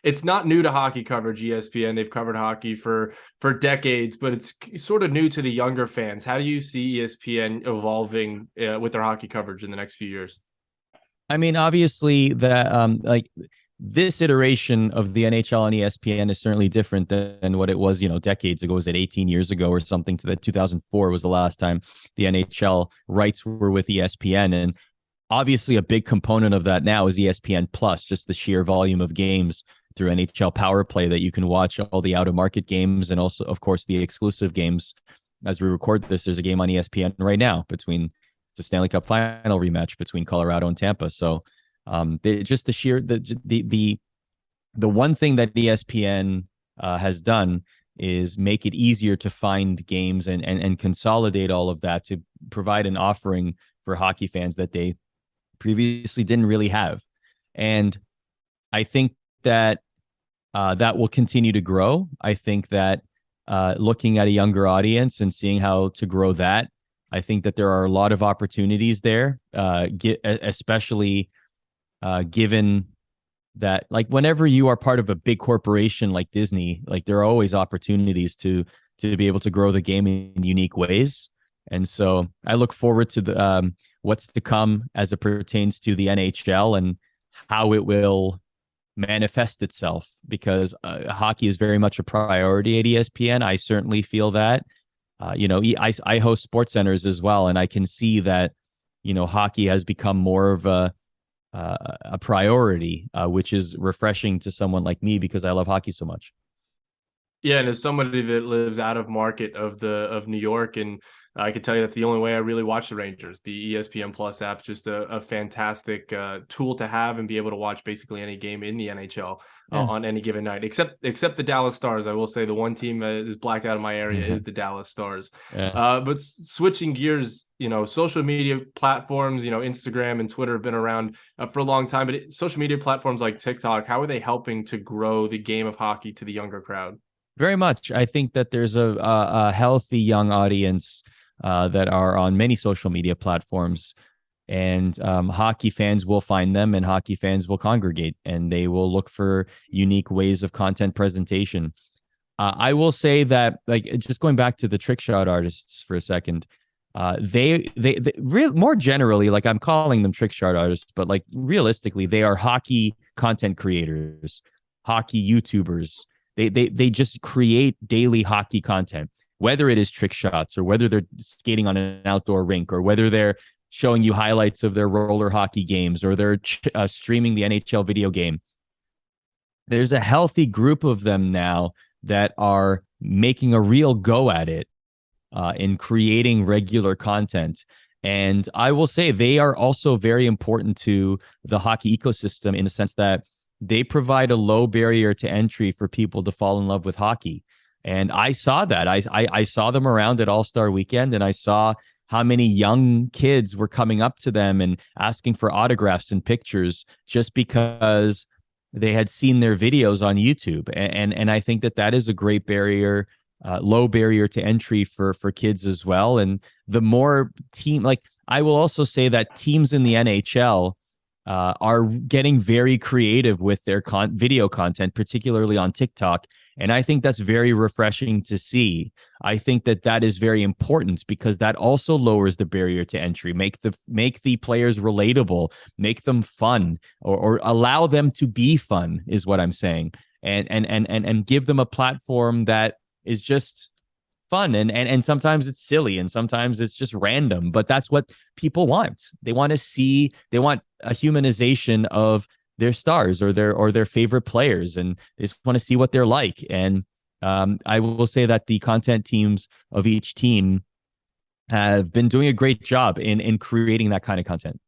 it's not new to hockey coverage, ESPN. They've covered hockey for decades, but it's sort of new to the younger fans. How do you see ESPN evolving with their hockey coverage in the next few years? I mean, obviously, this iteration of the NHL on ESPN is certainly different than what it was, decades ago. Was it 18 years ago or something? To that 2004 was the last time the NHL rights were with ESPN, and obviously a big component of that now is ESPN Plus, just the sheer volume of games through NHL Power Play that you can watch all the out of market games and also, of course, the exclusive games. As we record this, there's a game on ESPN right now between it's a Stanley Cup final rematch between Colorado and Tampa. So just the sheer the one thing that ESPN has done is make it easier to find games and consolidate all of that to provide an offering for hockey fans that they previously didn't really have. And I think that that will continue to grow. I think that looking at a younger audience and seeing how to grow that, I think that there are a lot of opportunities there, especially given that, like, whenever you are part of a big corporation like Disney, like, there are always opportunities to be able to grow the game in unique ways. And so I look forward to the what's to come as it pertains to the NHL and how it will manifest itself, because hockey is very much a priority at ESPN. I certainly feel that. I host sports centers as well, and I can see that, hockey has become more of a priority, which is refreshing to someone like me because I love hockey so much. Yeah, and as somebody that lives out of market of New York, and I can tell you that's the only way I really watch the Rangers. The ESPN Plus app is just a fantastic tool to have and be able to watch basically any game in the NHL Yeah. on any given night, except the Dallas Stars. I will say the one team that is blacked out of my area is the Dallas Stars. Yeah. But switching gears, social media platforms, Instagram and Twitter have been around for a long time, but social media platforms like TikTok, how are they helping to grow the game of hockey to the younger crowd? Very much. I think that there's a healthy young audience that are on many social media platforms, and hockey fans will find them, and hockey fans will congregate, and they will look for unique ways of content presentation. I will say that, like, just going back to the trick shot artists for a second, more generally, like, I'm calling them trick shot artists, but, like, realistically, they are hockey content creators, hockey YouTubers. They just create daily hockey content, whether it is trick shots or whether they're skating on an outdoor rink or whether they're showing you highlights of their roller hockey games or they're streaming the NHL video game. There's a healthy group of them now that are making a real go at it in creating regular content. And I will say they are also very important to the hockey ecosystem in the sense that they provide a low barrier to entry for people to fall in love with hockey. And I saw that. I saw them around at All-Star Weekend, and I saw how many young kids were coming up to them and asking for autographs and pictures just because they had seen their videos on YouTube. And I think that is a great barrier, low barrier to entry for kids as well. And the more I will also say that teams in the NHL are getting very creative with their video content, particularly on TikTok. And I think that's very refreshing to see. I think that is very important because that also lowers the barrier to entry, make the players relatable, make them fun, or allow them to be fun is what I'm saying. And give them a platform that is just fun, and sometimes it's silly and sometimes it's just random, but that's what people want. They want a humanization of their stars or their favorite players, and they just want to see what they're like. And I will say that the content teams of each team have been doing a great job in creating that kind of content.